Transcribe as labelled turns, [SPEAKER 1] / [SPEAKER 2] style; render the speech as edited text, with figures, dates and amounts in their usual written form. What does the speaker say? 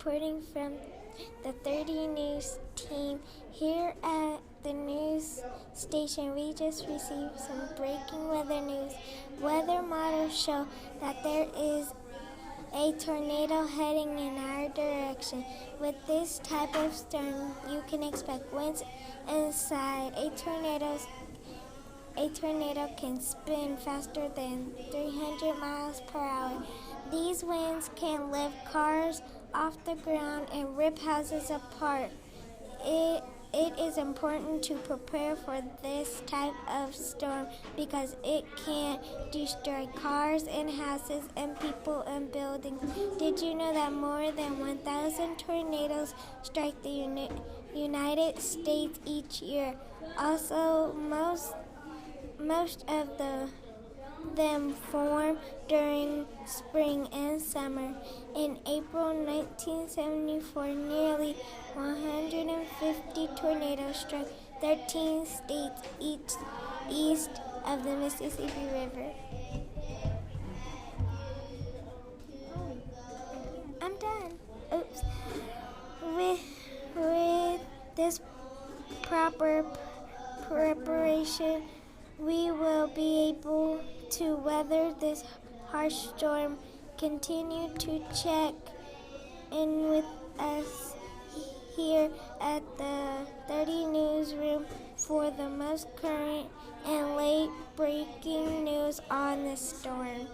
[SPEAKER 1] reporting from the 30 News team. Here at the news station, we just received some breaking weather news. Weather models show that there is a tornado heading in our direction. With this type of storm, you can expect winds inside. A tornado can spin faster than 300 miles per hour. These winds can lift cars off the ground and rip houses apart. It is important to prepare for this type of storm because it can destroy cars and houses and people and buildings. Did you know that more than 1,000 tornadoes strike the United States each year? Also, most of them form during spring and summer. In April 1974, nearly 150 tornadoes struck 13 states east of the Mississippi River. I'm done. Oops. With this proper preparation, we will be able to weather this harsh storm. Continue to check in with us here at the 30 Newsroom for the most current and late breaking news on the storm.